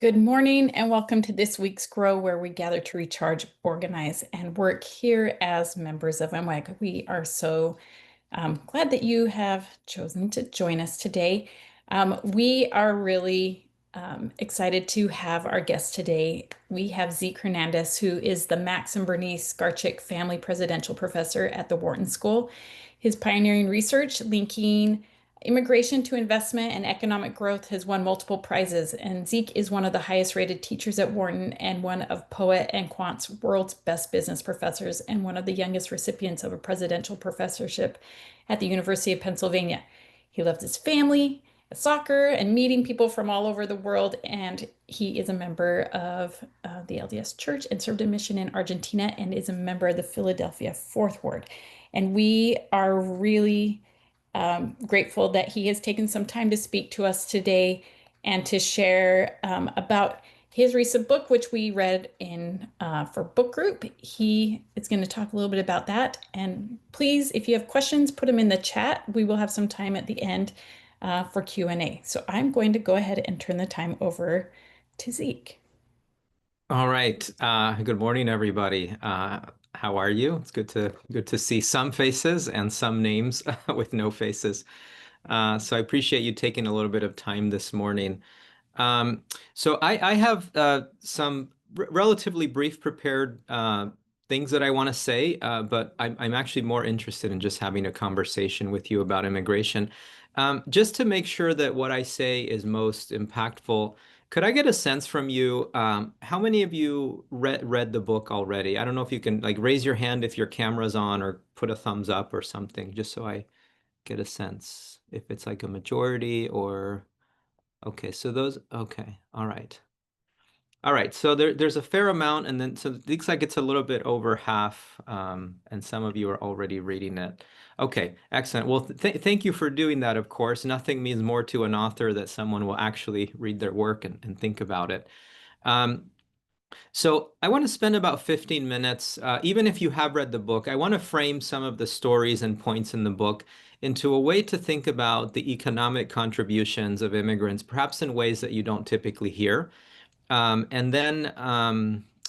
Good morning and welcome to this week's Grow, where we gather to recharge, organize, and work here as members of MWAG. We are so glad that you have chosen to join us today. We are really excited to have our guest today. We have Zeke Hernandez, who is the Max and Bernice Garchick Family Presidential Professor at the Wharton School. His pioneering research linking immigration to investment and economic growth has won multiple prizes, and Zeke is one of the highest rated teachers at Wharton and one of Poet and Quant's world's best business professors and one of the youngest recipients of a presidential professorship at the University of Pennsylvania. He loves his family, soccer, and meeting people from all over the world, and he is a member of the LDS Church and served a mission in Argentina and is a member of the Philadelphia Fourth Ward. And we are really grateful that he has taken some time to speak to us today and to share about his recent book, which we read in for book group. He is going to talk a little bit about that. And please, if you have questions, put them in the chat. We will have some time at the end for Q&A. So I'm going to go ahead and turn the time over to Zeke. All right. Good morning, everybody. How are you? It's good to see some faces and some names with no faces. So I appreciate you taking a little bit of time this morning. So I have some relatively brief prepared things that I want to say, but I'm actually more interested in just having a conversation with you about immigration. Just to make sure that what I say is most impactful, could I get a sense from you, how many of you read the book already? I don't know if you can like raise your hand if your camera's on or put a thumbs up or something, just so I get a sense if it's like a majority or okay, so those okay, all right. All right, so there's a fair amount, and then so it looks like it's a little bit over half, and some of you are already reading it. Okay, excellent. Well, thank you for doing that, of course. Nothing means more to an author that someone will actually read their work and think about it. Um, so I want to spend about 15 minutes, even if you have read the book, I want to frame some of the stories and points in the book into a way to think about the economic contributions of immigrants, perhaps in ways that you don't typically hear. And then,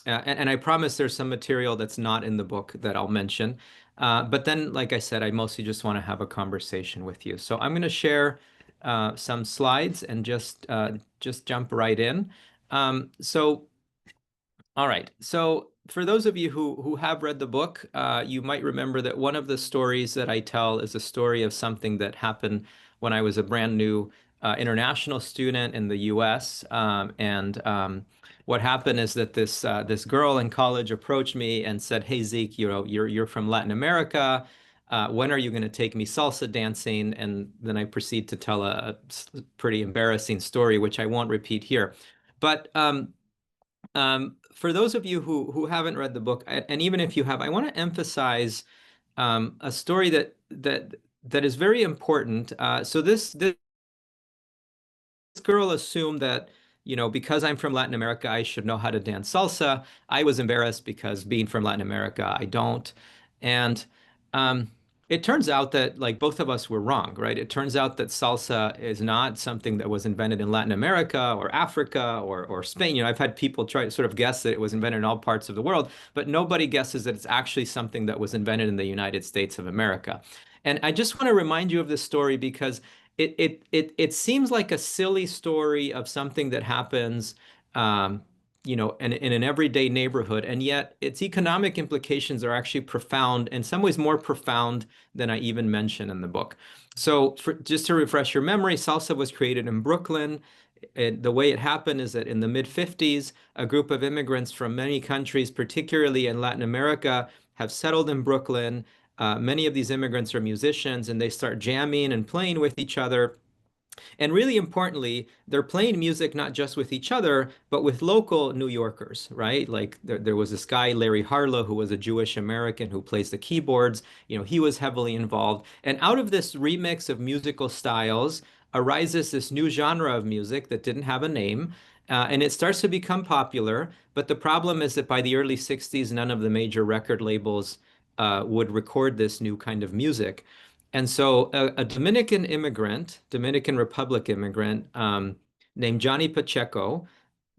and I promise there's some material that's not in the book that I'll mention. But then, like I said, I mostly just want to have a conversation with you. So I'm going to share some slides and just jump right in. So all right. So for those of you who have read the book, you might remember that one of the stories that I tell is a story of something that happened when I was a brand new international student in the U.S. What happened is that this girl in college approached me and said, "Hey Zeke, you're from Latin America. When are you going to take me salsa dancing?" And then I proceed to tell a pretty embarrassing story, which I won't repeat here. But for those of you who haven't read the book, and even if you have, I want to emphasize a story that is very important. So this girl assumed that, because I'm from Latin America, I should know how to dance salsa. I was embarrassed because being from Latin America, I don't. And it turns out that like both of us were wrong, right? It turns out that salsa is not something that was invented in Latin America or Africa or Spain. I've had people try to sort of guess that it was invented in all parts of the world, but nobody guesses that it's actually something that was invented in the United States of America. And I just want to remind you of this story because it seems like a silly story of something that happens, in an everyday neighborhood, and yet its economic implications are actually profound, in some ways more profound than I even mention in the book. So just to refresh your memory, salsa was created in Brooklyn. The way it happened is that in the mid-50s, a group of immigrants from many countries, particularly in Latin America, have settled in Brooklyn. Many of these immigrants are musicians, and they start jamming and playing with each other. And really importantly, they're playing music not just with each other, but with local New Yorkers, right? Like there was this guy, Larry Harlow, who was a Jewish American who plays the keyboards. He was heavily involved. And out of this remix of musical styles arises this new genre of music that didn't have a name. And it starts to become popular. But the problem is that by the early 60s, none of the major record labels would record this new kind of music. And so a Dominican immigrant, Dominican Republic immigrant, named Johnny Pacheco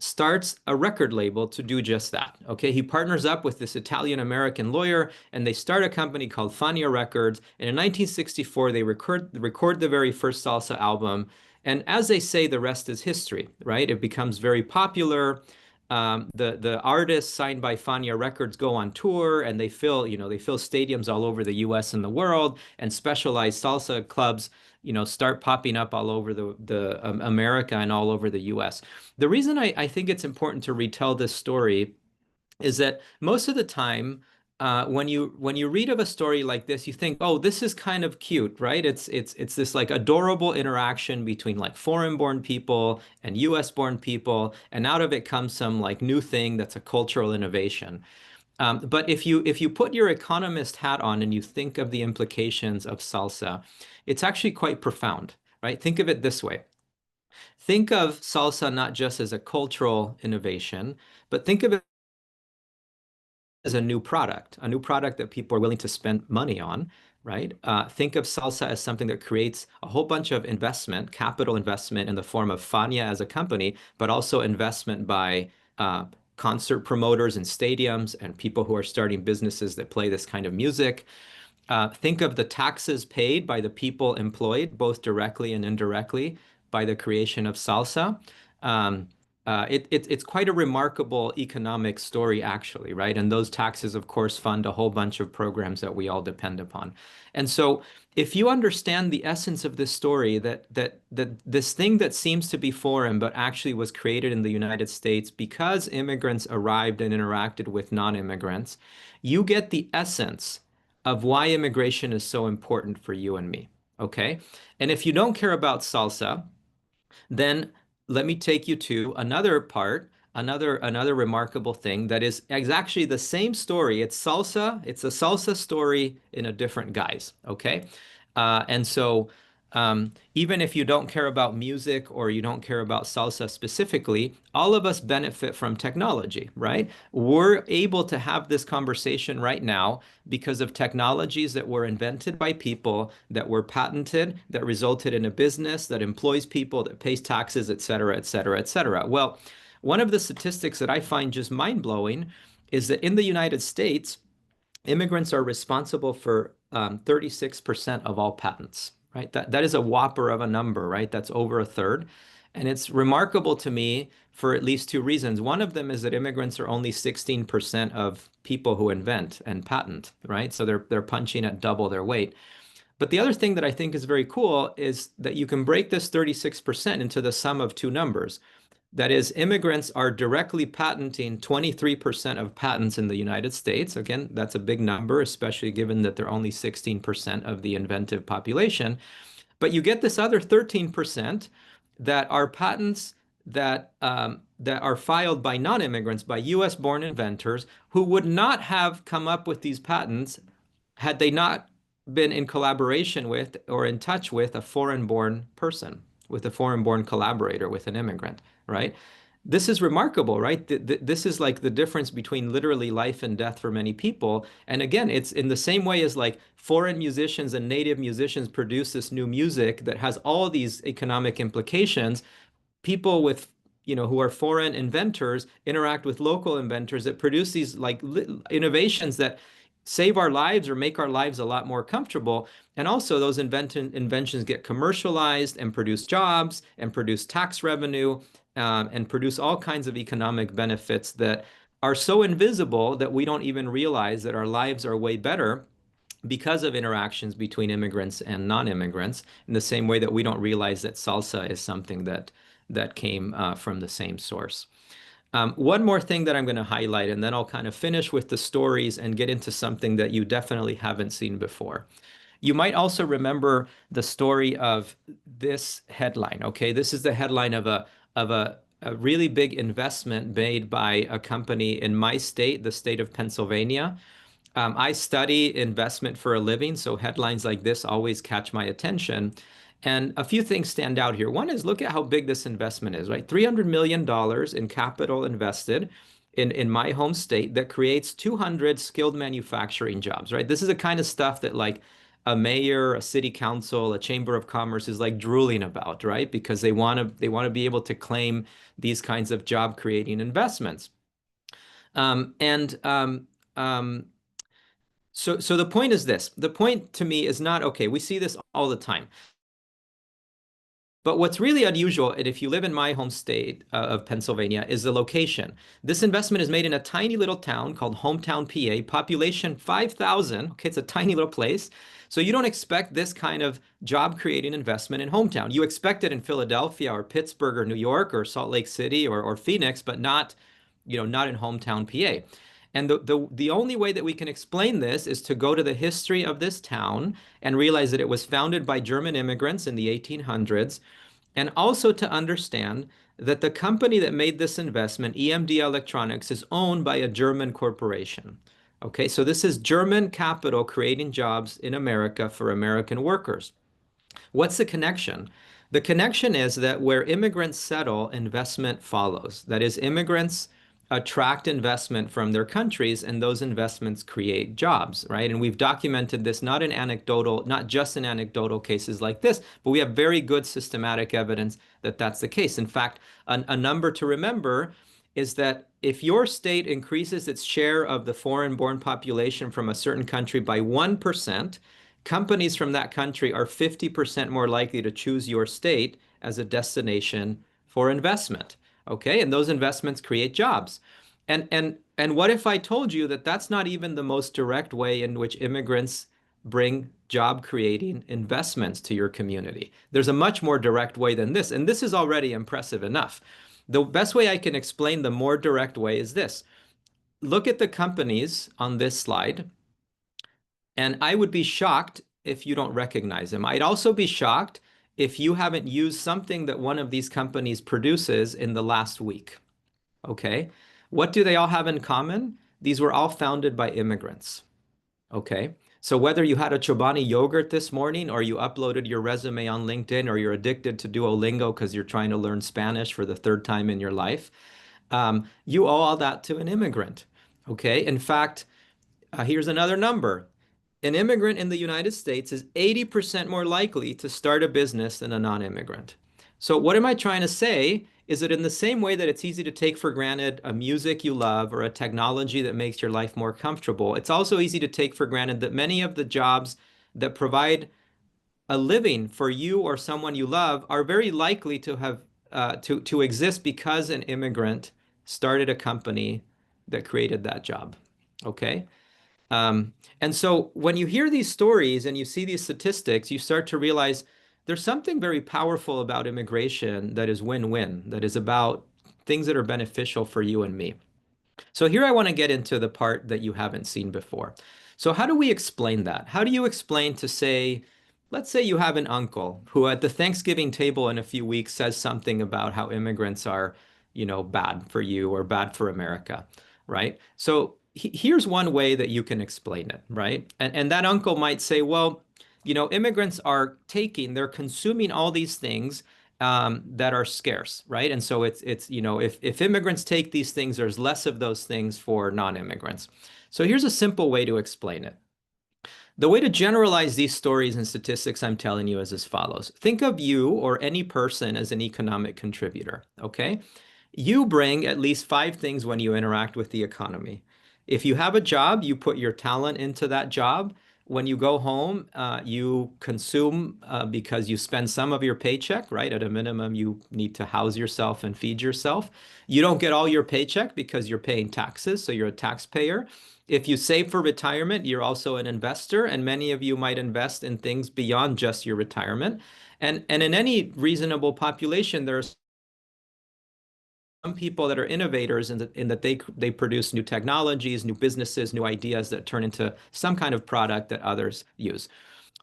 starts a record label to do just that. Okay, he partners up with this Italian-American lawyer, and they start a company called Fania Records. And in 1964, they record the very first salsa album. And as they say, the rest is history, right? It becomes very popular. The artists signed by Fania Records go on tour, and they fill stadiums all over the U.S. and the world, and specialized salsa clubs, start popping up all over the America and all over the U.S. The reason I think it's important to retell this story is that most of the time, when you read of a story like this, you think, oh, this is kind of cute, right? It's this like adorable interaction between like foreign-born people and U.S.-born people, and out of it comes some like new thing that's a cultural innovation. But if you put your economist hat on and you think of the implications of salsa, it's actually quite profound, right? Think of it this way. Think of salsa not just as a cultural innovation, but think of it as a new product that people are willing to spend money on, right? Think of salsa as something that creates a whole bunch of investment, capital investment in the form of Fania as a company, but also investment by concert promoters and stadiums and people who are starting businesses that play this kind of music. Think of the taxes paid by the people employed, both directly and indirectly, by the creation of salsa. Um, it's quite a remarkable economic story, actually, right? And those taxes, of course, fund a whole bunch of programs that we all depend upon. And so, if you understand the essence of this story, that this thing that seems to be foreign but actually was created in the United States because immigrants arrived and interacted with non-immigrants, you get the essence of why immigration is so important for you and me. Okay? And if you don't care about salsa, then let me take you to another part, another remarkable thing that is actually the same story. It's salsa. It's a salsa story in a different guise. Okay, and so even if you don't care about music or you don't care about salsa specifically, all of us benefit from technology, right? We're able to have this conversation right now because of technologies that were invented by people, that were patented, that resulted in a business that employs people, that pays taxes, et cetera, et cetera, et cetera. Well, one of the statistics that I find just mind-blowing is that in the United States, immigrants are responsible for 36% of all patents, right? That is a whopper of a number, right? That's over a third. And it's remarkable to me for at least two reasons. One of them is that immigrants are only 16% of people who invent and patent, right? So they're punching at double their weight. But the other thing that I think is very cool is that you can break this 36% into the sum of two numbers. That is, immigrants are directly patenting 23% of patents in the United States. Again, that's a big number, especially given that they're only 16% of the inventive population. But you get this other 13% that are patents that are filed by non-immigrants, by US born inventors, who would not have come up with these patents had they not been in collaboration with or in touch with a foreign-born person, with a foreign-born collaborator, with an immigrant, right? This is remarkable, right? This is like the difference between literally life and death for many people. And again, it's in the same way as like foreign musicians and native musicians produce this new music that has all these economic implications. People with, who are foreign inventors interact with local inventors that produce these like innovations that save our lives or make our lives a lot more comfortable. And also those inventions get commercialized and produce jobs and produce tax revenue, and produce all kinds of economic benefits that are so invisible that we don't even realize that our lives are way better because of interactions between immigrants and non-immigrants, in the same way that we don't realize that salsa is something that came from the same source. One more thing that I'm going to highlight, and then I'll kind of finish with the stories and get into something that you definitely haven't seen before. You might also remember the story of this headline. Okay, this is the headline of a really big investment made by a company in my state, the state of Pennsylvania. I study investment for a living, so headlines like this always catch my attention. And a few things stand out here. One is, look at how big this investment is, right? $300 million in capital invested in my home state that creates 200 skilled manufacturing jobs, right? This is the kind of stuff that like a mayor, a city council, a chamber of commerce is like drooling about, right? Because they want to be able to claim these kinds of job creating investments. And so the point is this. The point to me is not, okay, we see this all the time. But what's really unusual, and if you live in my home state of Pennsylvania, is the location. This investment is made in a tiny little town called Hometown, PA, population 5,000. Okay, it's a tiny little place. So you don't expect this kind of job creating investment in hometown. You expect it in Philadelphia or Pittsburgh or New York or Salt Lake City or Phoenix, but not, not in Hometown, PA. And the only way that we can explain this is to go to the history of this town and realize that it was founded by German immigrants in the 1800s, and also to understand that the company that made this investment, EMD Electronics, is owned by a German corporation. Okay, so this is German capital creating jobs in America for American workers. What's the connection? The connection is that where immigrants settle, investment follows. That is, immigrants attract investment from their countries, and those investments create jobs, right? And we've documented this not just in anecdotal cases like this, but we have very good systematic evidence that that's the case. In fact, a number to remember is that if your state increases its share of the foreign-born population from a certain country by 1%, companies from that country are 50% more likely to choose your state as a destination for investment. Okay, and those investments create jobs. And what if I told you that that's not even the most direct way in which immigrants bring job creating investments to your community? There's a much more direct way than this, and this is already impressive enough. The best way I can explain the more direct way is this. Look at the companies on this slide, and I would be shocked if you don't recognize them. I'd also be shocked if you haven't used something that one of these companies produces in the last week. Okay. What do they all have in common? These were all founded by immigrants. Okay. So whether you had a Chobani yogurt this morning, or you uploaded your resume on LinkedIn, or you're addicted to Duolingo because you're trying to learn Spanish for the third time in your life, you owe all that to an immigrant. Okay. In fact, here's another number. An immigrant in the United States is 80% more likely to start a business than a non-immigrant. So what am I trying to say is that in the same way that it's easy to take for granted a music you love or a technology that makes your life more comfortable, it's also easy to take for granted that many of the jobs that provide a living for you or someone you love are very likely to have to exist because an immigrant started a company that created that job. Okay? And so when you hear these stories and you see these statistics, you start to realize there's something very powerful about immigration that is win-win, that is about things that are beneficial for you and me. So here I want to get into the part that you haven't seen before. So how do we explain that? How do you explain to say, let's say you have an uncle who at the Thanksgiving table in a few weeks says something about how immigrants are, bad for you or bad for America, right? So here's one way that you can explain it, right? And that uncle might say, well, immigrants are they're consuming all these things that are scarce, right? And so it's if immigrants take these things, there's less of those things for non-immigrants. So here's a simple way to explain it. The way to generalize these stories and statistics I'm telling you is as follows. Think of you or any person as an economic contributor, okay? You bring at least 5 things when you interact with the economy. If you have a job, you put your talent into that job. When you go home, you consume because you spend some of your paycheck, right? At a minimum, you need to house yourself and feed yourself. You don't get all your paycheck because you're paying taxes, so you're a taxpayer. If you save for retirement, you're also an investor, and many of you might invest in things beyond just your retirement. And in any reasonable population, there's some people that are innovators in that they produce new technologies, new businesses, new ideas that turn into some kind of product that others use.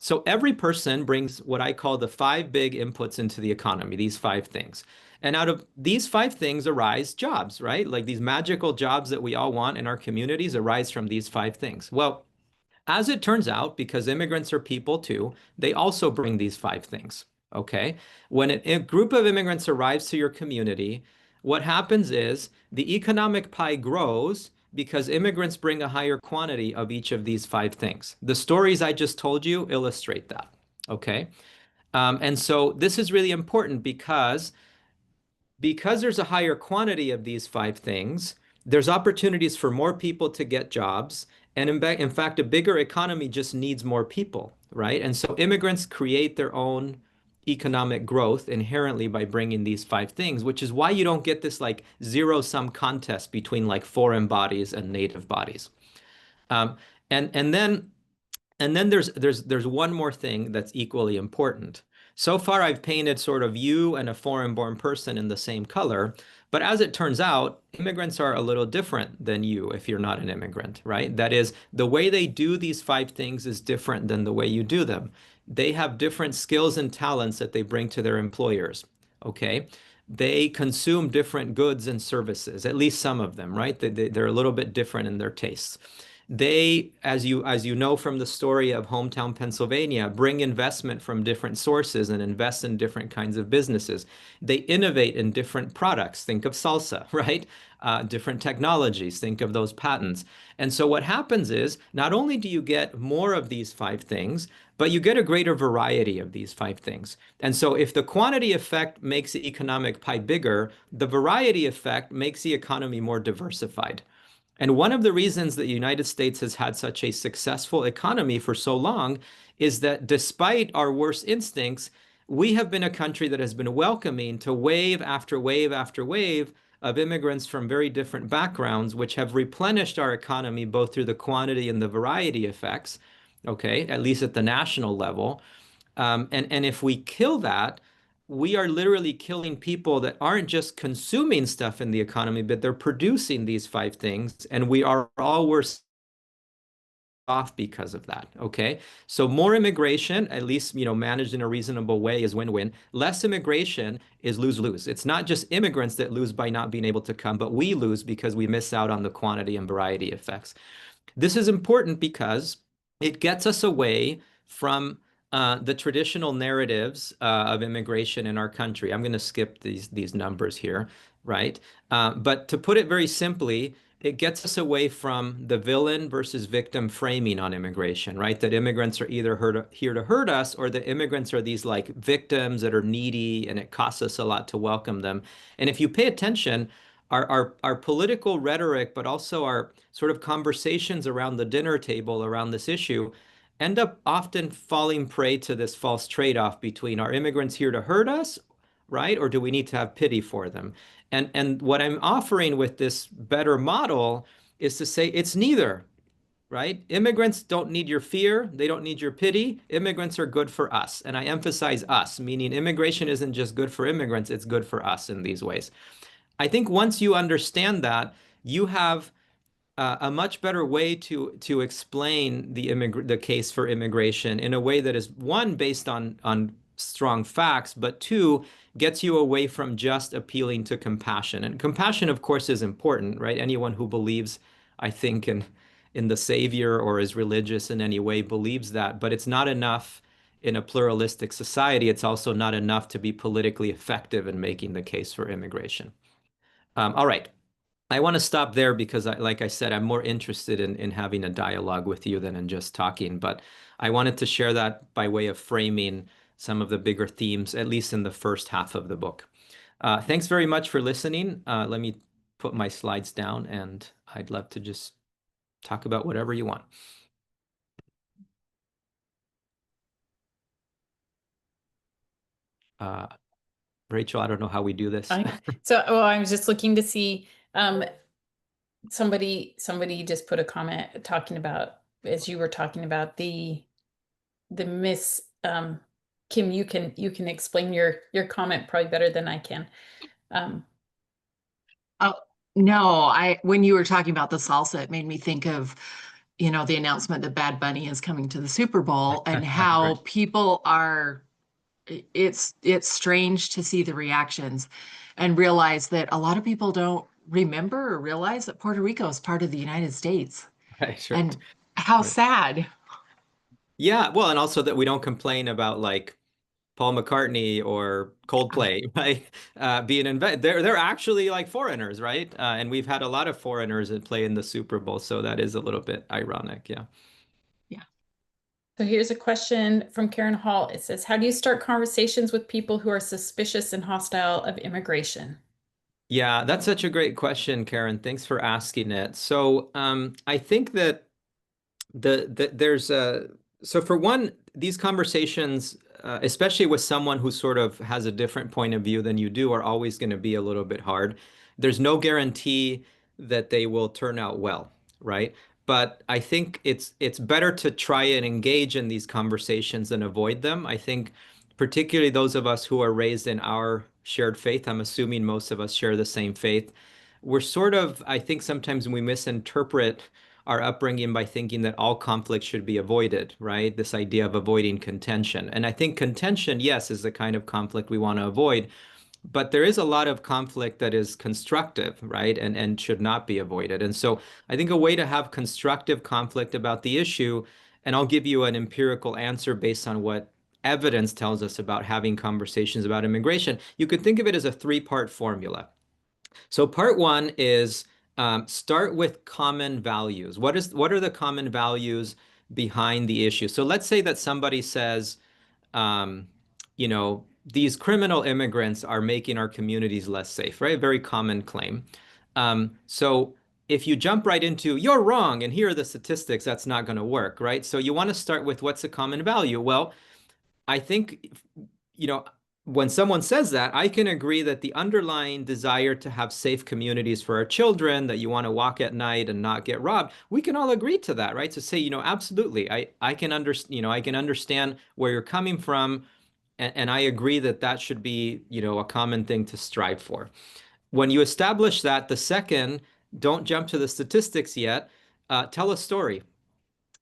So every person brings what I call the 5 big inputs into the economy, these 5 things. And out of these 5 things arise jobs, right? Like these magical jobs that we all want in our communities arise from these 5 things. Well, as it turns out, because immigrants are people too, they also bring these 5 things. Okay. When a group of immigrants arrives to your community, what happens is the economic pie grows because immigrants bring a higher quantity of each of these five things. The stories I just told you illustrate that. Okay. And so this is really important because there's a higher quantity of these five things, there's opportunities for more people to get jobs. And in fact, a bigger economy just needs more people, right? And so immigrants create their own economic growth inherently by bringing these five things, which is why you don't get this like zero-sum contest between like foreign bodies and native bodies. Um, and and then and then there's one more thing that's equally important. So far, I've painted sort of you and a foreign-born person in the same color, but as it turns out, immigrants are a little different than you if you're not an immigrant, right? That is, the way they do these five things is different than the way you do them. They have different skills and talents that they bring to their employers, okay? They consume different goods and services, at least some of them, right? They're a little bit different in their tastes. They, as you know from the story of hometown Pennsylvania, bring investment from different sources and invest in different kinds of businesses. They innovate in different products. Think of salsa, right? Different technologies. Think of those patents. And so what happens is not only do you get more of these five things, but you get a greater variety of these five things. And so if the quantity effect makes the economic pie bigger, the variety effect makes the economy more diversified. And one of the reasons that the United States has had such a successful economy for so long is that despite our worst instincts, we have been a country that has been welcoming to wave after wave after wave of immigrants from very different backgrounds, which have replenished our economy both through the quantity and the variety effects, okay, at least at the national level. And if we kill that, we are literally killing people that aren't just consuming stuff in the economy, but they're producing these five things, and we are all worse off because of that. Okay, so more immigration, at least managed in a reasonable way, is win-win. Less immigration is lose-lose. It's not just immigrants that lose by not being able to come, but we lose because we miss out on the quantity and variety effects. This is important because it gets us away from the traditional narratives of immigration in our country. I'm going to skip these numbers here, right? But to put it very simply, it gets us away from the villain versus victim framing on immigration, right? That immigrants are either here to hurt us, or that immigrants are these like victims that are needy and it costs us a lot to welcome them. And if you pay attention, our political rhetoric, but also our sort of conversations around the dinner table around this issue end up often falling prey to this false trade-off between, are immigrants here to hurt us, right? Or do we need to have pity for them? And what I'm offering with this better model is to say it's neither, right? Immigrants don't need your fear. They don't need your pity. Immigrants are good for us. And I emphasize us, meaning immigration isn't just good for immigrants, it's good for us in these ways. I think once you understand that, you have a much better way to explain the case for immigration in a way that is, one, based on strong facts, but two, gets you away from just appealing to compassion. And compassion, of course, is important, right? Anyone who believes, I think, in the Savior or is religious in any way believes that, but it's not enough in a pluralistic society. It's also not enough to be politically effective in making the case for immigration. All right. I want to stop there because, like I said, I'm more interested in having a dialogue with you than in just talking. But I wanted to share that by way of framing some of the bigger themes, at least in the first half of the book. Thanks very much for listening. Let me put my slides down, and I'd love to just talk about whatever you want. Uh, Rachel, I don't know how we do this. Well, I was just looking to see, somebody just put a comment talking about, as you were talking about the miss, Kim, you can explain your comment probably better than I can. Oh, no, when you were talking about the salsa, it made me think of, the announcement that Bad Bunny is coming to the Super Bowl and how people are, it's strange to see the reactions and realize that a lot of people don't remember or realize that Puerto Rico is part of the United States. Right, right, And how right. sad. Yeah, well, and also that we don't complain about like Paul McCartney or Coldplay, right? Being invented. They're actually like foreigners, right? And we've had a lot of foreigners that play in the Super Bowl, so that is a little bit ironic, yeah. Yeah. So here's a question from Karen Hall. It says, how do you start conversations with people who are suspicious and hostile of immigration? Yeah, that's such a great question, Karen. Thanks for asking it. So I think that there's a so for one, these conversations, especially with someone who sort of has a different point of view than you do, are always going to be a little bit hard. There's no guarantee that they will turn out well, right? But I think it's better to try and engage in these conversations than avoid them. I think particularly those of us who are raised in our shared faith, I'm assuming most of us share the same faith. We're sort of, I think sometimes we misinterpret our upbringing by thinking that all conflict should be avoided, right? This idea of avoiding contention. And I think contention, yes, is the kind of conflict we want to avoid, but there is a lot of conflict that is constructive, right? And should not be avoided. And so I think a way to have constructive conflict about the issue, and I'll give you an empirical answer based on what evidence tells us about having conversations about immigration. You could think of it as a three-part formula. So part one is start with common values. What are the common values behind the issue? So let's say that somebody says, um, these criminal immigrants are making our communities less safe, right? A very common claim. So if you jump right into you're wrong and here are the statistics, that's not going to work, right? So you want to start with what's a common value? Well, I think, you know, when someone says that, I can agree that the underlying desire to have safe communities for our children, that you want to walk at night and not get robbed, we can all agree to that, right? To say, absolutely, I can understand, I can understand where you're coming from, and I agree that that should be, a common thing to strive for. When you establish that, the second, don't jump to the statistics yet, tell a story,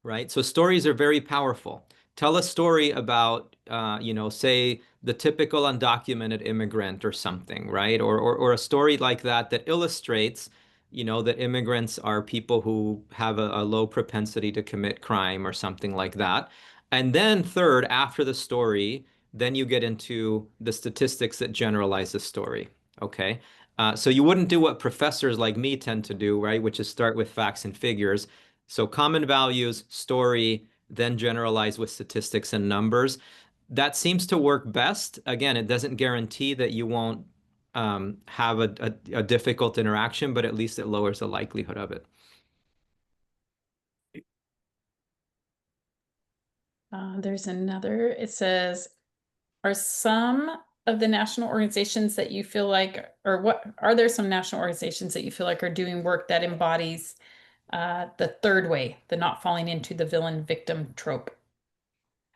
right? So stories are very powerful. Tell a story about, say the typical undocumented immigrant or something, right? Or a story like that that illustrates, that immigrants are people who have a low propensity to commit crime or something like that. And then third, after the story, then you get into the statistics that generalize the story. Okay. So you wouldn't do what professors like me tend to do, right? Which is start with facts and figures. So common values, story, then generalize with statistics and numbers. That seems to work best. Again, it doesn't guarantee that you won't have a difficult interaction, but at least it lowers the likelihood of it. There's another. It says, are some of the national organizations that you feel like, or what are there some national organizations that you feel like are doing work that embodies the third way, the not falling into the villain victim trope?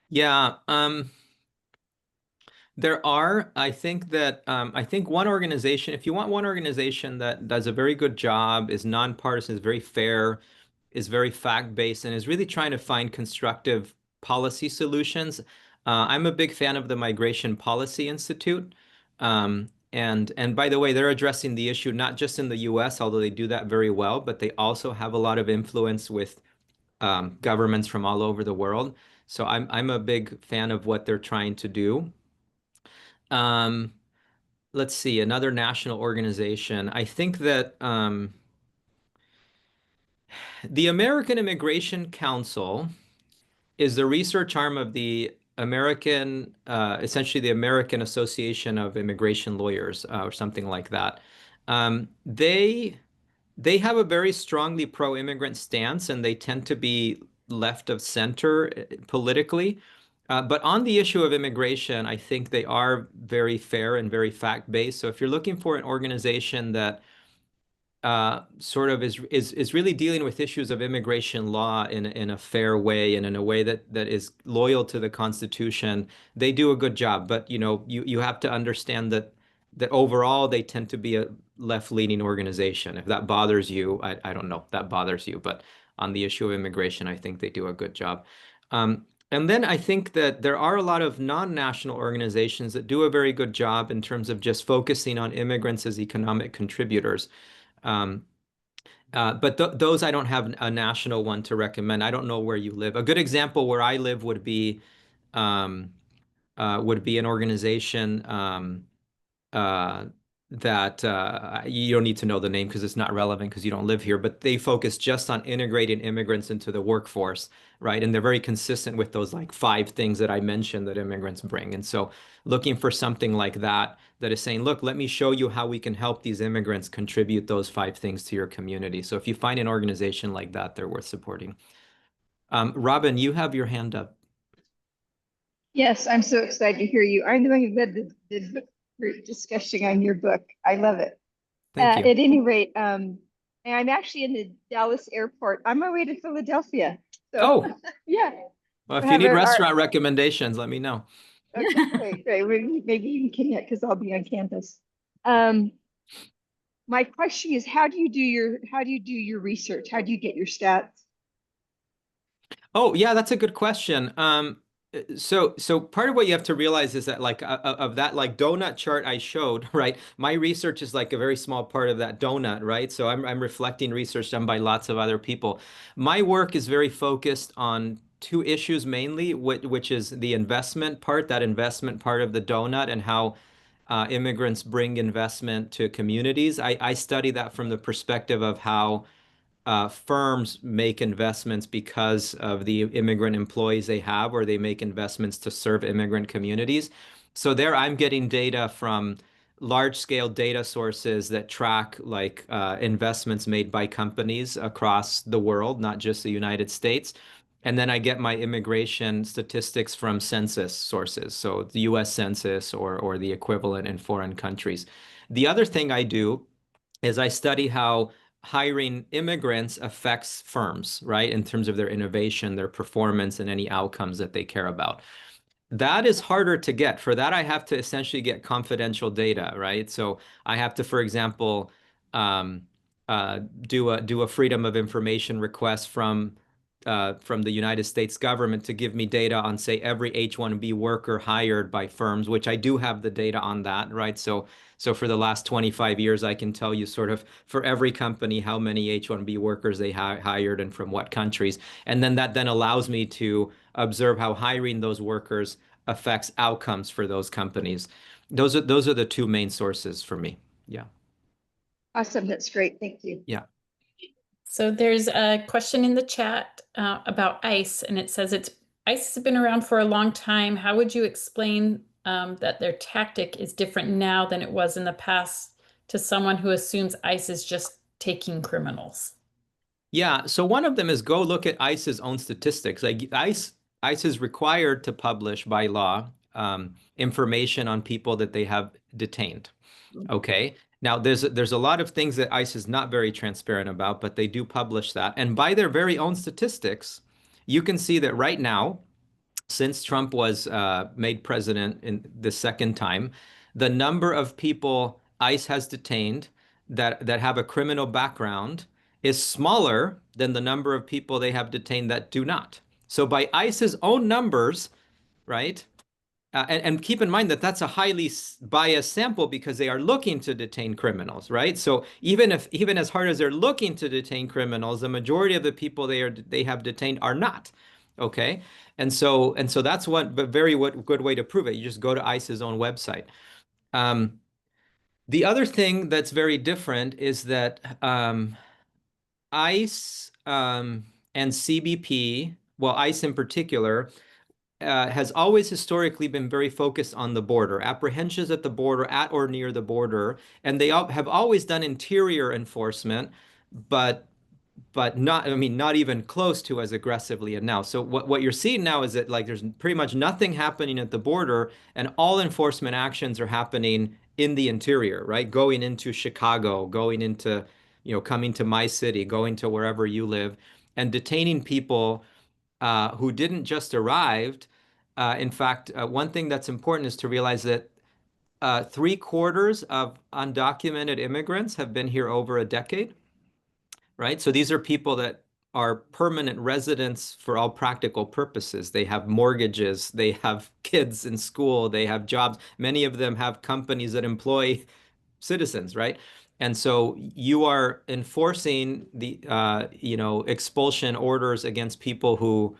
Yeah, there are. I think one organization, if you want one organization that does a very good job, is nonpartisan, is very fair, is very fact-based, and is really trying to find constructive policy solutions. I'm a big fan of the Migration Policy Institute. And by the way, they're addressing the issue not just in the US, although they do that very well, but they also have a lot of influence with governments from all over the world. So I'm a big fan of what they're trying to do. Um, let's see, another national organization. I think that the American Immigration Council is the research arm of the essentially the American Association of Immigration Lawyers, or something like that. They have a very strongly pro-immigrant stance, and they tend to be left of center politically. But on the issue of immigration, I think they are very fair and very fact-based. So if you're looking for an organization that sort of is really dealing with issues of immigration law in a fair way and in a way that is loyal to the Constitution, they do a good job. But you have to understand that overall they tend to be a left-leaning organization. If that bothers you, I don't know if that bothers you, but on the issue of immigration, I think they do a good job. And then I think that there are a lot of non-national organizations that do a very good job in terms of just focusing on immigrants as economic contributors. Um, but those I don't have a national one to recommend. I don't know where you live. A good example where I live would be would be an organization uh, that you don't need to know the name because it's not relevant because you don't live here, but they focus just on integrating immigrants into the workforce, right? And they're very consistent with those like 5 things that I mentioned that immigrants bring. And so looking for something like that that is saying, look, let me show you how we can help these immigrants contribute those 5 things to your community. So if you find an organization like that, they're worth supporting. Robin, you have your hand up. Yes, I'm so excited to hear you. I'm the one who led the book group discussion on your book. I love it. Thank you. At any rate, and I'm actually in the Dallas airport on my way to Philadelphia. So, Oh, yeah. well, if we you have need restaurant recommendations, let me know. okay, great, great. Maybe you can connect because I'll be on campus. Um, my question is, how do you do your research? How do you get your stats? Oh, yeah, that's a good question. So part of what you have to realize is that like of that like donut chart I showed, right? My research is like a very small part of that donut, right? So I'm reflecting research done by lots of other people. My work is very focused on 2 issues mainly, which is the investment part, that investment part of the donut, and how immigrants bring investment to communities. I study that from the perspective of how firms make investments because of the immigrant employees they have, or they make investments to serve immigrant communities. So there I'm getting data from large scale data sources that track like investments made by companies across the world, not just the United States. And then I get my immigration statistics from census sources, so the US Census or the equivalent in foreign countries. The other thing I do is I study how hiring immigrants affects firms, right? In terms of their innovation, their performance, and any outcomes that they care about. That is harder to get. For that, I have to essentially get confidential data, right? So I have to, for example, um, do a freedom of information request from the United States government to give me data on, say, every H-1B worker hired by firms, which I do have the data on that, right? So for the last 25 years, I can tell you sort of for every company how many H-1B workers they hired and from what countries. And then that then allows me to observe how hiring those workers affects outcomes for those companies. Those are the 2 main sources for me. Yeah. Awesome, that's great. Thank you. Yeah. So there's a question in the chat about ICE, and it says ICE has been around for a long time. How would you explain that their tactic is different now than it was in the past to someone who assumes ICE is just taking criminals? Yeah, so one of them is go look at ICE's own statistics. Like ICE is required to publish by law information on people that they have detained. Okay. Now there's a lot of things that ICE is not very transparent about, but they do publish that. And by their very own statistics, you can see that right now, since Trump was made president in the second time, the number of people ICE has detained that have a criminal background is smaller than the number of people they have detained that do not. So by ICE's own numbers, right? And keep in mind that that's a highly biased sample because they are looking to detain criminals, right? So even as hard as they're looking to detain criminals, the majority of the people they have detained are not. Okay, and so that's what good way to prove it. You just go to ICE's own website. Um, the other thing that's very different is that ICE and CBP, well, ICE in particular, has always historically been very focused on the border, apprehensions at the border, at or near the border, and they have always done interior enforcement, but not, I mean, not even close to as aggressively as now. So what you're seeing now is that like there's pretty much nothing happening at the border, and all enforcement actions are happening in the interior, right? Going into Chicago, going into, coming to my city, going to wherever you live, and detaining people who didn't just arrived. In fact, one thing that's important is to realize that 3/4 of undocumented immigrants have been here over a decade, right? So these are people that are permanent residents for all practical purposes. They have mortgages, they have kids in school, they have jobs. Many of them have companies that employ citizens, right? And so you are enforcing the, expulsion orders against people who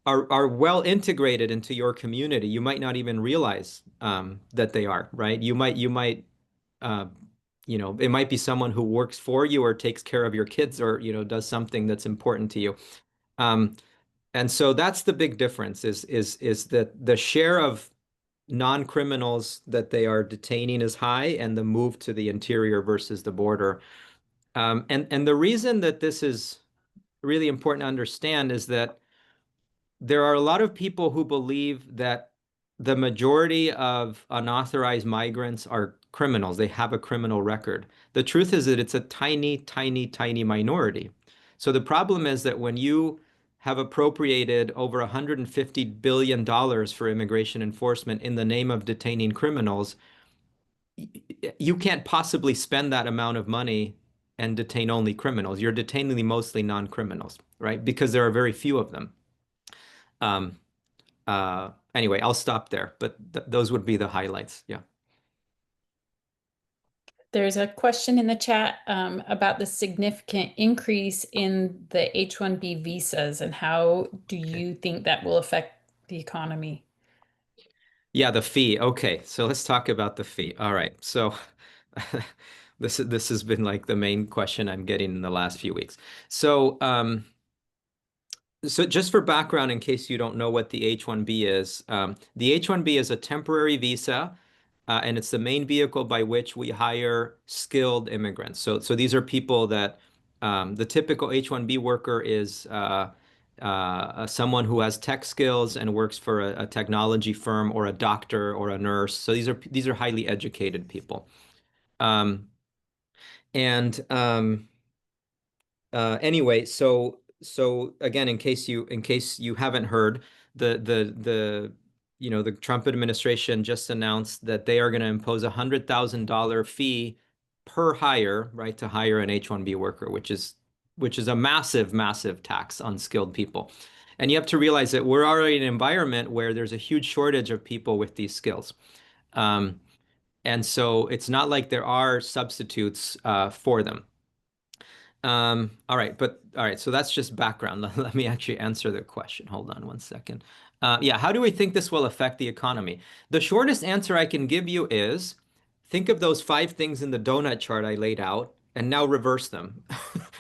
are well integrated into your community. You might not even realize that they are, right? You might uh, it might be someone who works for you or takes care of your kids or does something that's important to you. Um, and so that's the big difference is that the share of non-criminals that they are detaining is high and the move to the interior versus the border. And the reason that this is really important to understand is that there are a lot of people who believe that the majority of unauthorized migrants are criminals. They have a criminal record. The truth is that it's a tiny, tiny, tiny minority. So the problem is that when you have appropriated over $150 billion for immigration enforcement in the name of detaining criminals, you can't possibly spend that amount of money and detain only criminals. You're detaining mostly non-criminals, right? Because there are very few of them. Um, anyway, I'll stop there, but th those would be the highlights. Yeah. There's a question in the chat about the significant increase in the H-1B visas and how do you think that will affect the economy? Yeah, the fee. Okay, so let's talk about the fee. All right. So this has been like the main question I'm getting in the last few weeks. So just for background, in case you don't know what the H-1B is, the H-1B is a temporary visa, and it's the main vehicle by which we hire skilled immigrants. So these are people that the typical H-1B worker is someone who has tech skills and works for a technology firm or a doctor or a nurse. So these are highly educated people. Um, and Anyway, so again, in case you haven't heard, the Trump administration just announced that they are going to impose $100,000 fee per hire, right, to hire an H-1B worker, which is a massive, massive tax on skilled people. And you have to realize that we're already in an environment where there's a huge shortage of people with these skills. And so it's not like there are substitutes for them. All right, so that's just background. Let me actually answer the question. Hold on one second. Yeah, how do we think this will affect the economy? The shortest answer I can give you is think of those 5 things in the donut chart I laid out and now reverse them.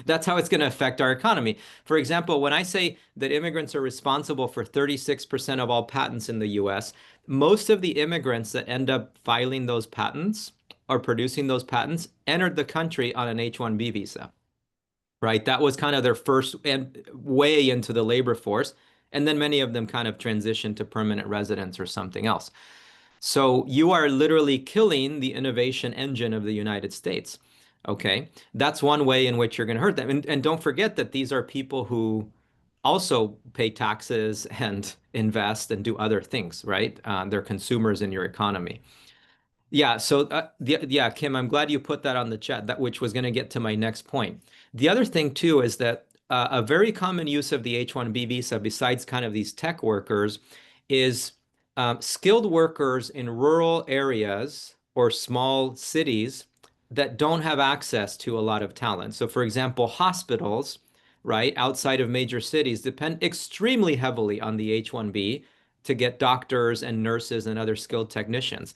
That's how it's going to affect our economy. For example, when I say that immigrants are responsible for 36% of all patents in the US, most of the immigrants that end up filing those patents or producing those patents entered the country on an H-1B visa. Right? That was kind of their first and way into the labor force. And then many of them kind of transitioned to permanent residence or something else. So you are literally killing the innovation engine of the United States. Okay. That's one way in which you're going to hurt them. And don't forget that these are people who also pay taxes and invest and do other things, right? They're consumers in your economy. Yeah, so yeah, Kim, I'm glad you put that on the chat, that which was going to get to my next point. The other thing too is that a very common use of the H-1B visa, besides kind of these tech workers, is skilled workers in rural areas or small cities that don't have access to a lot of talent. So, for example, hospitals, right, outside of major cities depend extremely heavily on the H-1B to get doctors and nurses and other skilled technicians.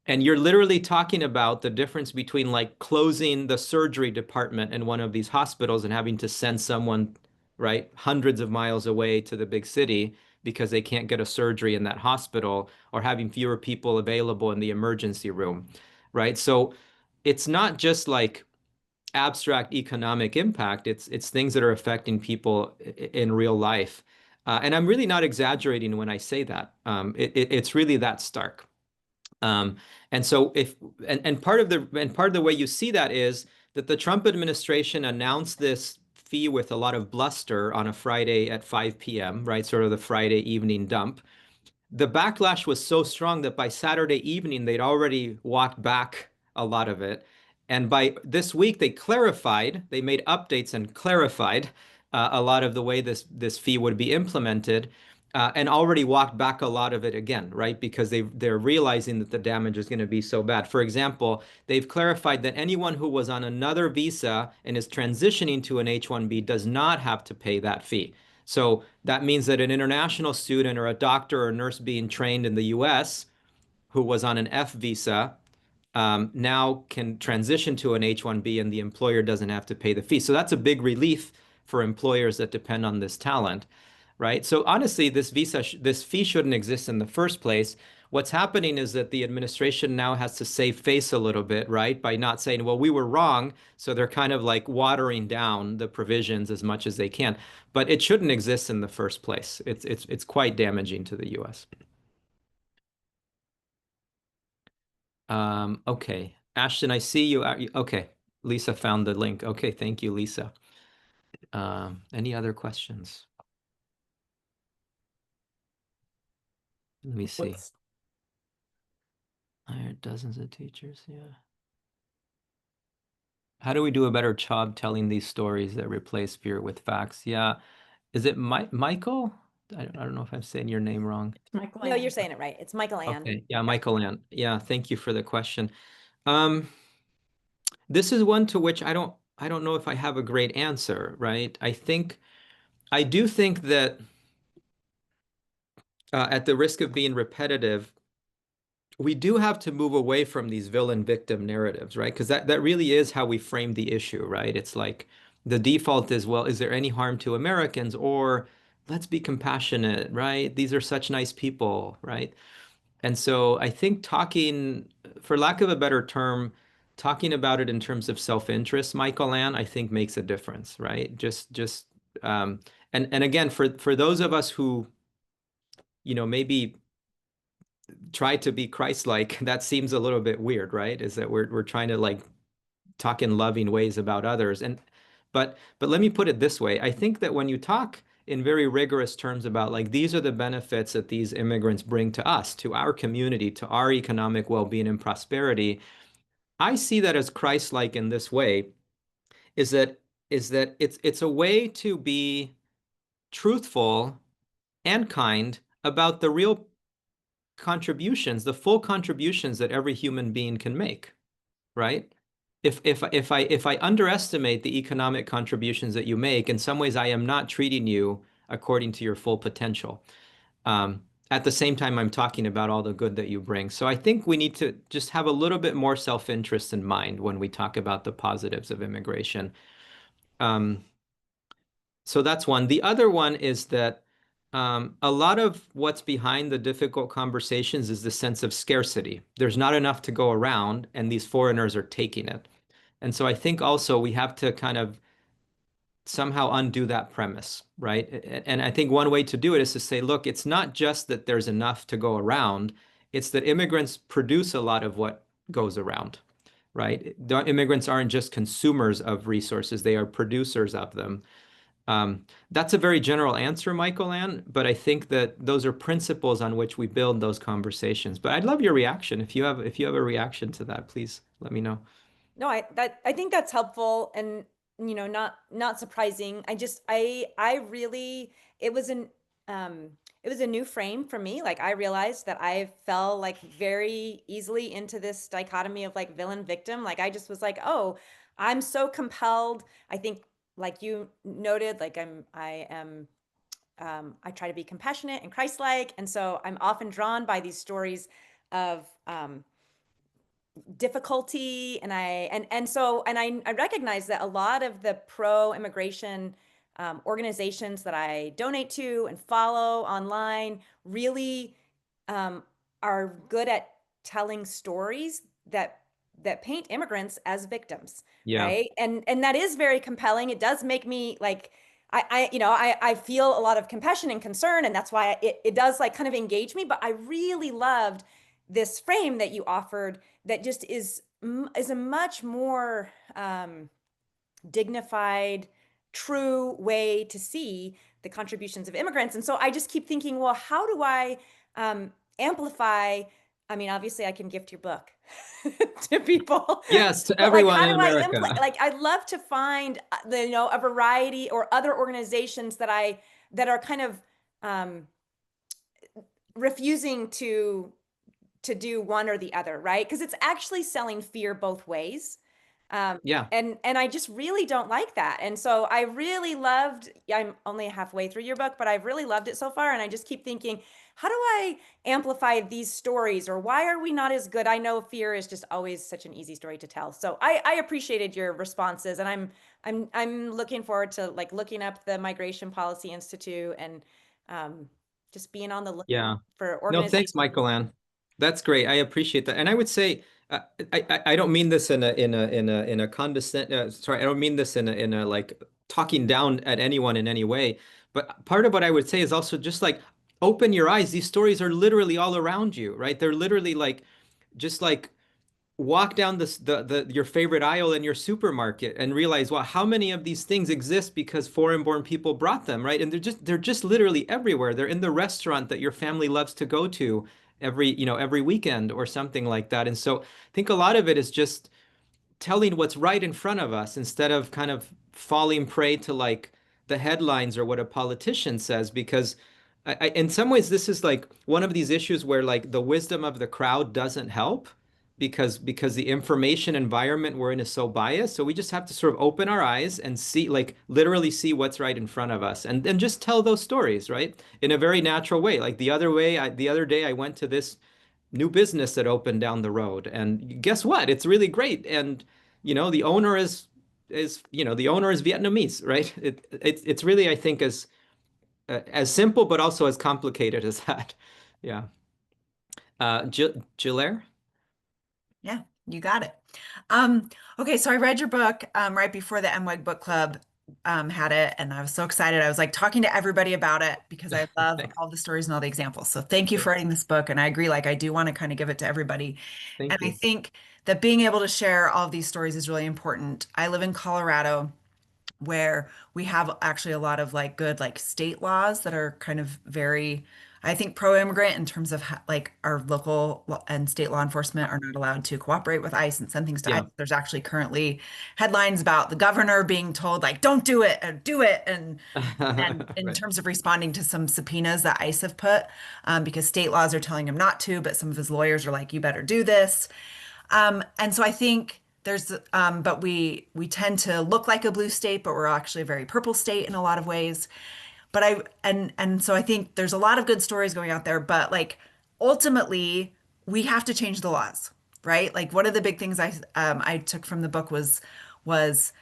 And you're literally talking about the difference between like closing the surgery department in one of these hospitals and having to send someone, right, hundreds of miles away to the big city because they can't get a surgery in that hospital, or having fewer people available in the emergency room, right? So it's not just like abstract economic impact, it's things that are affecting people in real life. And I'm really not exaggerating when I say that. It's really that stark. Um, and so if and part of the way you see that is that the Trump administration announced this fee with a lot of bluster on a Friday at 5 p.m., right? Sort of the Friday evening dump. The backlash was so strong that by Saturday evening, they'd already walked back a lot of it. And by this week, they made updates and clarified a lot of the way this fee would be implemented, and already walked back a lot of it again, right? Because they're realizing that the damage is going to be so bad. For example, they've clarified that anyone who was on another visa and is transitioning to an H-1B does not have to pay that fee. So that means that an international student or a doctor or nurse being trained in the US who was on an F visa now can transition to an H-1B and the employer doesn't have to pay the fee. So that's a big relief for employers that depend on this talent, right? So honestly, this fee shouldn't exist in the first place. What's happening is that the administration now has to save face a little bit, right? By not saying, well, we were wrong. So they're kind of like watering down the provisions as much as they can. But it shouldn't exist in the first place. It's quite damaging to the US. Okay. Ashton, I see you. Okay. Lisa found the link. Okay. Thank you, Lisa. Any other questions? Let me see. I hired dozens of teachers. Yeah. How do we do a better job telling these stories that replace fear with facts? Yeah. Is it Michael? I don't know if I'm saying your name wrong. Michael No, you're Ann. saying it right. It's Michael Ann. Okay. Yeah, Michael Ann. Yeah, thank you for the question. This is one to which I don't know if I have a great answer, right? I do think that at the risk of being repetitive, we do have to move away from these villain victim narratives, right? Because that really is how we frame the issue, right? It's like the default is, well, is there any harm to Americans? Or let's be compassionate, right? These are such nice people, right? And so I think talking, for lack of a better term, talking about it in terms of self-interest, Michael Ann, I think makes a difference, right? Um, and again, for those of us who, maybe try to be Christ-like, that seems a little bit weird, right? Is that we're trying to like talk in loving ways about others. But let me put it this way. I think that when you talk in very rigorous terms about like these are the benefits that these immigrants bring to us, to our community, to our economic well-being and prosperity, I see that as Christ-like in this way, is that it's a way to be truthful and kind about the real contributions, the full contributions that every human being can make, right? If I underestimate the economic contributions that you make, in some ways I am not treating you according to your full potential. At the same time, I'm talking about all the good that you bring. So I think we need to just have a little bit more self-interest in mind when we talk about the positives of immigration. So that's one. The other one is that a lot of what's behind the difficult conversations is the sense of scarcity. There's not enough to go around, and these foreigners are taking it. And so I think also we have to kind of somehow undo that premise, right? And I think one way to do it is to say, look, it's not just that there's enough to go around, it's that immigrants produce a lot of what goes around, right? The immigrants aren't just consumers of resources, they are producers of them. That's a very general answer, Michael Ann, but I think that those are principles on which we build those conversations. But I'd love your reaction. If you have a reaction to that, please let me know. No, I think that's helpful and not surprising. I really it was a new frame for me. Like I realized that I fell like very easily into this dichotomy of like villain victim. Like I just was like, "Oh, I'm so compelled." I think like you noted, like I try to be compassionate and Christ-like, and so I'm often drawn by these stories of difficulty, and I recognize that a lot of the pro-immigration organizations that I donate to and follow online really are good at telling stories that paint immigrants as victims, Yeah. right? And that is very compelling. It does make me like I feel a lot of compassion and concern, and that's why it does like kind of engage me. But I really loved this frame that you offered that just is a much more dignified, true way to see the contributions of immigrants. And so I just keep thinking, well, how do I amplify? I mean, obviously, I can gift your book to people. Yes, to But everyone like, in how do America. I'd love to find a variety or other organizations that are kind of refusing to do one or the other, right? Because it's actually selling fear both ways. Yeah. And I just really don't like that. And so I really loved, I'm only halfway through your book, but I've really loved it so far. And I just keep thinking, how do I amplify these stories, or why are we not as good? I know fear is just always such an easy story to tell. So I appreciated your responses, and I'm looking forward to like looking up the Migration Policy Institute and just being on the lookout Yeah. for No, organizations. thanks, Michael Ann. That's great. I appreciate that. And I would say, I don't mean this in a condescend. Sorry, I don't mean this in a like talking down at anyone in any way. But part of what I would say is also just like open your eyes. These stories are literally all around you, right? They're literally like just like walk down the your favorite aisle in your supermarket and realize, well, how many of these things exist because foreign-born people brought them, right? And they're just literally everywhere. They're in the restaurant that your family loves to go to every weekend or something like that. And so I think a lot of it is just telling what's right in front of us instead of kind of falling prey to like the headlines or what a politician says, because in some ways this is like one of these issues where like the wisdom of the crowd doesn't help because the information environment we're in is so biased. So we just have to sort of open our eyes and see, like literally see what's right in front of us, and then just tell those stories, right? In a very natural way. Like the other day I went to this new business that opened down the road, and guess what? It's really great. And the owner is Vietnamese, right? It's really, I think, as simple but also as complicated as that. Yeah. Gilaire? Yeah, you got it. Okay, so I read your book right before the MWEG book club had it, and I was so excited. I was like talking to everybody about it because I love Thanks. all the stories and all the examples. So thank you for writing this book, and I agree, like I do want to kind of give it to everybody. And Thank I you. think that being able to share all of these stories is really important. I live in Colorado, where we have actually a lot of like good like state laws that are kind of very, I think, pro-immigrant in terms of like our local and state law enforcement are not allowed to cooperate with ICE and send things to ICE. Yeah. There's actually currently headlines about the governor being told like don't do it or do it, and in Right. terms of responding to some subpoenas that ICE have put, because state laws are telling him not to, but some of his lawyers are like, you better do this. And so I think but we tend to look like a blue state, but we're actually a very purple state in a lot of ways. And so I think there's a lot of good stories going out there, but like ultimately we have to change the laws, right? Like one of the big things I took from the book was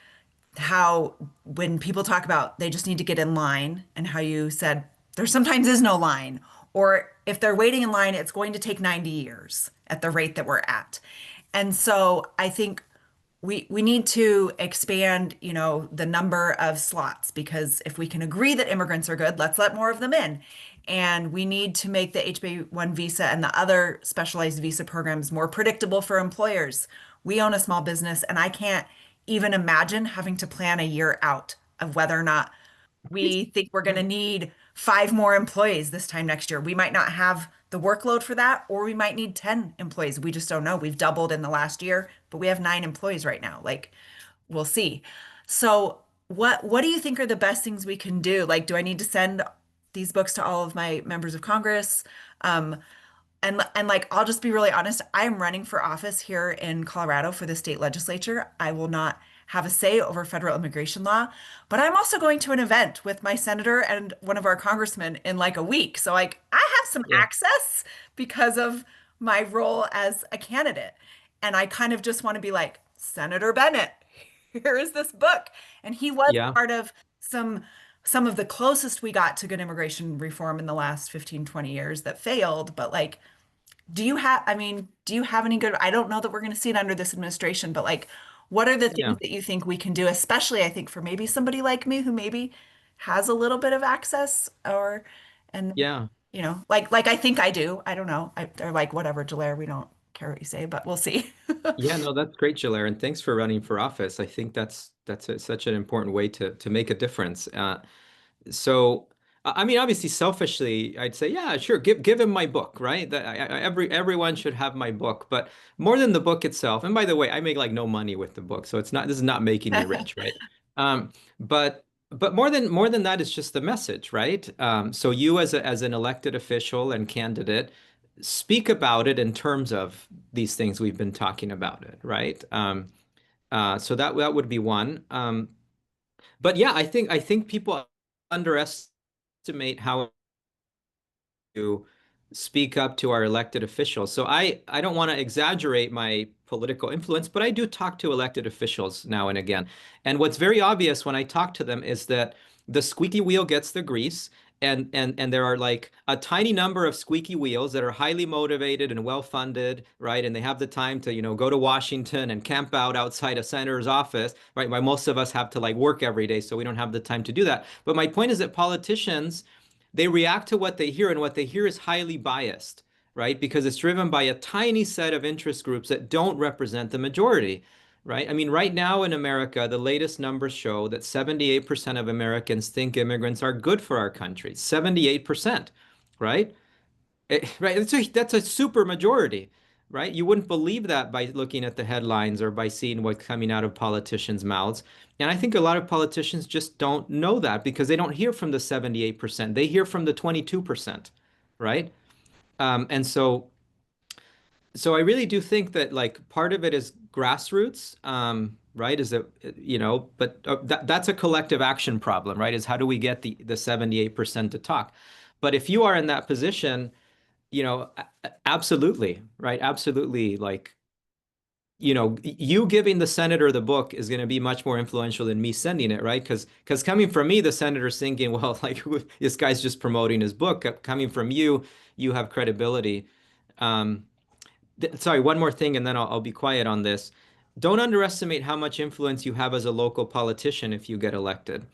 how when people talk about they just need to get in line, and how you said there sometimes is no line, or if they're waiting in line, it's going to take 90 years at the rate that we're at. And so I think we need to expand, the number of slots, because if we can agree that immigrants are good, let's let more of them in. And we need to make the HB1 visa and the other specialized visa programs more predictable for employers. We own a small business, and I can't even imagine having to plan a year out of whether or not we think we're going to need 5 more employees this time next year. We might not have the workload for that, or we might need 10 employees. We just don't know. We've doubled in the last year, but we have 9 employees right now. Like, we'll see. So, what do you think are the best things we can do? Like, do I need to send these books to all of my members of Congress? Um, and like, I'll just be really honest, I am running for office here in Colorado for the state legislature. I will not have a say over federal immigration law, but I'm also going to an event with my senator and one of our congressmen in like a week. So like I have some Yeah. access because of my role as a candidate. And I kind of just want to be like, Senator Bennett, here is this book. And he was Yeah. part of some of the closest we got to good immigration reform in the last 15, 20 years that failed. But like, do you have any good, I don't know that we're going to see it under this administration, but like, what are the Yeah. things that you think we can do, especially I think for maybe somebody like me who maybe has a little bit of access, and Yeah. like I think I do. I don't know. They're like, whatever, Jalaire, we don't care what you say, but we'll see. Yeah, no, that's great, Jill, and thanks for running for office. I think such an important way to make a difference. So, I mean, obviously, selfishly, I'd say, yeah, sure, give him my book, right? That everyone should have my book, but more than the book itself. And by the way, I make like no money with the book, so this is not making me rich, right? Um, but more than that, it's just the message, right? So you as an elected official and candidate, speak about it in terms of these things we've been talking about it, right? So that would be one. But yeah, I think people underestimate how to speak up to our elected officials. So I don't want to exaggerate my political influence, but I do talk to elected officials now and again. And what's very obvious when I talk to them is that the squeaky wheel gets the grease. And there are like a tiny number of squeaky wheels that are highly motivated and well funded, right? And they have the time to, go to Washington and camp out outside a senator's office, right? While most of us have to like work every day, so we don't have the time to do that. But my point is that politicians, they react to what they hear, and what they hear is highly biased, right? Because it's driven by a tiny set of interest groups that don't represent the majority, right? I mean, right now in America, the latest numbers show that 78% of Americans think immigrants are good for our country. 78%, right? Right. That's a super majority, right? You wouldn't believe that by looking at the headlines or by seeing what's coming out of politicians' mouths. And I think a lot of politicians just don't know that because they don't hear from the 78%. They hear from the 22%, right? And so I really do think that like part of it is grassroots, right? Is that, but that's a collective action problem, right? Is how do we get the 78% to talk? But if you are in that position, absolutely, right? Absolutely. Like, you giving the senator the book is going to be much more influential than me sending it, right? Because coming from me, the senator's thinking, well, like this guy's just promoting his book. Coming from you, you have credibility. Um, Sorry, one more thing, and then I'll be quiet on this. Don't underestimate how much influence you have as a local politician if you get elected.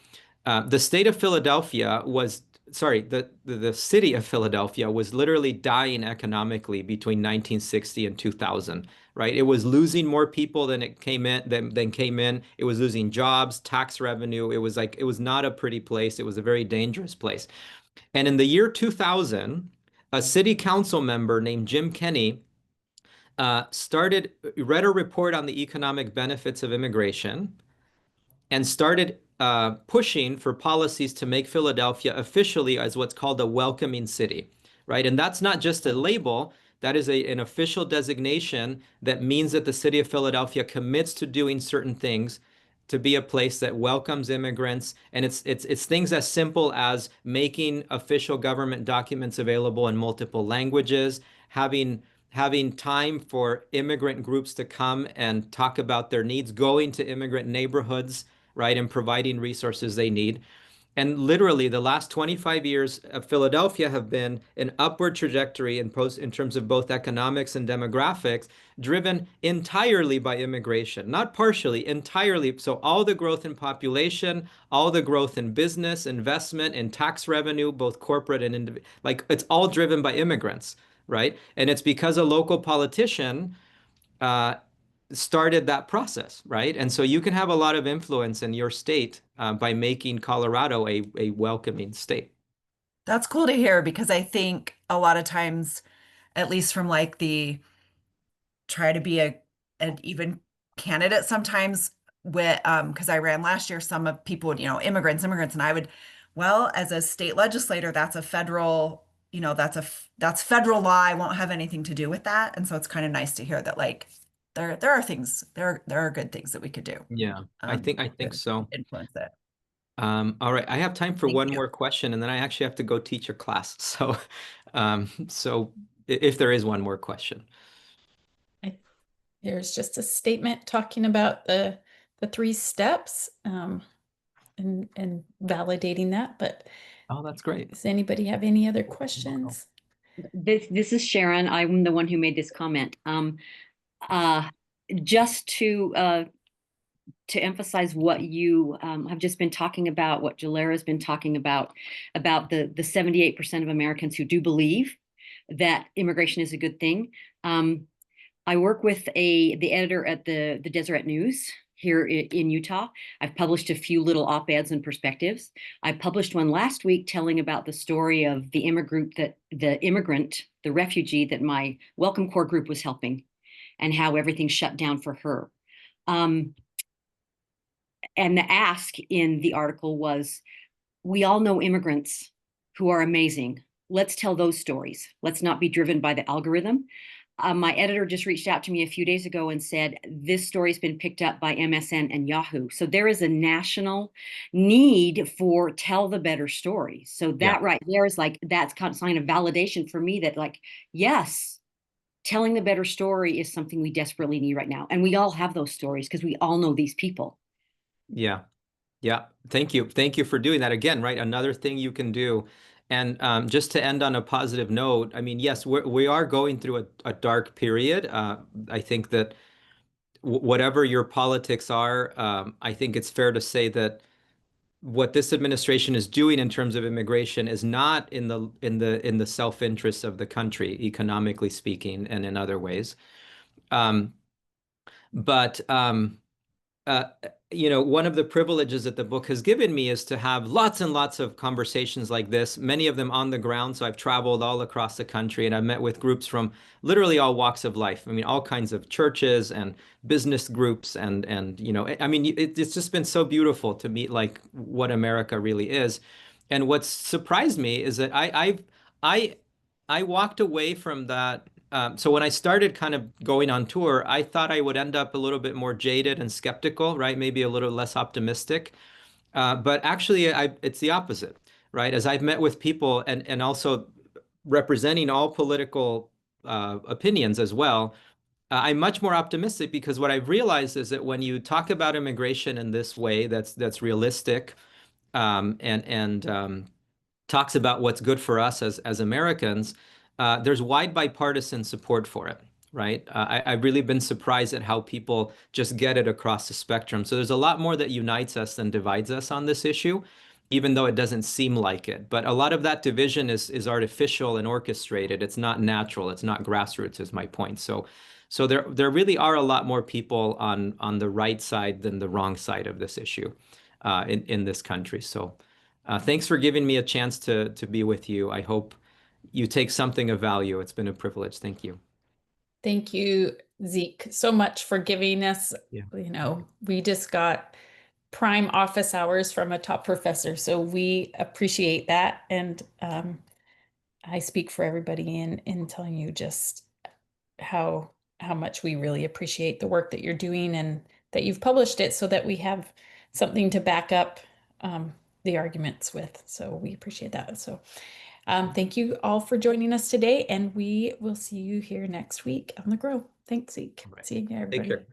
The state of Philadelphia was, sorry, the city of Philadelphia was literally dying economically between 1960 and 2000, right? It was losing more people than it came in than came in. It was losing jobs, tax revenue. It was not a pretty place. It was a very dangerous place. And in the year 2000, a city council member named Jim Kenney read a report on the economic benefits of immigration and started pushing for policies to make Philadelphia officially as what's called a welcoming city, right? And that's not just a label, that is an official designation that means that the city of Philadelphia commits to doing certain things to be a place that welcomes immigrants. And it's things as simple as making official government documents available in multiple languages, having time for immigrant groups to come and talk about their needs, going to immigrant neighborhoods, right, and providing resources they need. And literally, the last 25 years of Philadelphia have been an upward trajectory in terms of both economics and demographics, driven entirely by immigration, not partially, entirely. So all the growth in population, all the growth in business, investment, and tax revenue, both corporate and individual, like it's all driven by immigrants, right? And it's because a local politician started that process, right? And so you can have a lot of influence in your state by making Colorado a welcoming state. That's cool to hear because I think a lot of times, at least from like the try to be an even candidate sometimes with because I ran last year, some of people would, immigrants, and I would, well, as a state legislator, that's a federal, that's federal law. I won't have anything to do with that. And so it's kind of nice to hear that like there are things, there are good things that we could do. Yeah, I think to so. influence it. All right, I have time for Thank one you. more question, and then I actually have to go teach a class. So if there is one more question. There's just a statement talking about the 3 steps and validating that. But Oh, that's great. does anybody have any other questions? This is Sharon. I'm the one who made this comment. Just to emphasize what you have just been talking about, what Jalera has been talking about the 78% of Americans who do believe that immigration is a good thing. I work with the editor at the Deseret News here in Utah. I've published a few little op-eds and perspectives. I published one last week telling about the story of the refugee that my Welcome Corps group was helping and how everything shut down for her. And the ask in the article was, we all know immigrants who are amazing. Let's tell those stories. Let's not be driven by the algorithm. my editor just reached out to me a few days ago and said, this story's been picked up by MSN and Yahoo. So there is a national need for tell the better story. So that right there is like, that's kind of sign of validation for me that like, yes, telling the better story is something we desperately need right now. And we all have those stories because we all know these people. Yeah. Yeah. Thank you. Thank you for doing that again, right? Another thing you can do. And just to end on a positive note, I mean, yes, we are going through a dark period. I think that whatever your politics are, I think it's fair to say that what this administration is doing in terms of immigration is not in the self-interest of the country, economically speaking, and in other ways. Um, but uh, one of the privileges that the book has given me is to have lots and lots of conversations like this, many of them on the ground. So I've traveled all across the country and I've met with groups from literally all walks of life. I mean, all kinds of churches and business groups and I mean, it's just been so beautiful to meet like what America really is. And what's surprised me is that I I walked away from that. So when I started kind of going on tour, I thought I would end up a little bit more jaded and skeptical, right? Maybe a little less optimistic. But actually, it's the opposite, right? As I've met with people and also representing all political opinions as well, I'm much more optimistic because what I've realized is that when you talk about immigration in this way, that's realistic, and talks about what's good for us as Americans, there's wide bipartisan support for it, right? I've really been surprised at how people just get it across the spectrum. So there's a lot more that unites us than divides us on this issue, even though it doesn't seem like it. But a lot of that division is artificial and orchestrated. It's not natural. It's not grassroots, is my point. So there really are a lot more people on the right side than the wrong side of this issue in this country. So. Thanks for giving me a chance to be with you. I hope you take something of value. It's been a privilege. Thank you. Thank you, Zeke, so much for giving us, we just got prime office hours from a top professor, so we appreciate that. And I speak for everybody in telling you just how much we really appreciate the work that you're doing and that you've published it so that we have something to back up the arguments with. So we appreciate that. So thank you all for joining us today, and we will see you here next week on The Grow. Thanks, Zeke. All right. See you, everybody. Take care.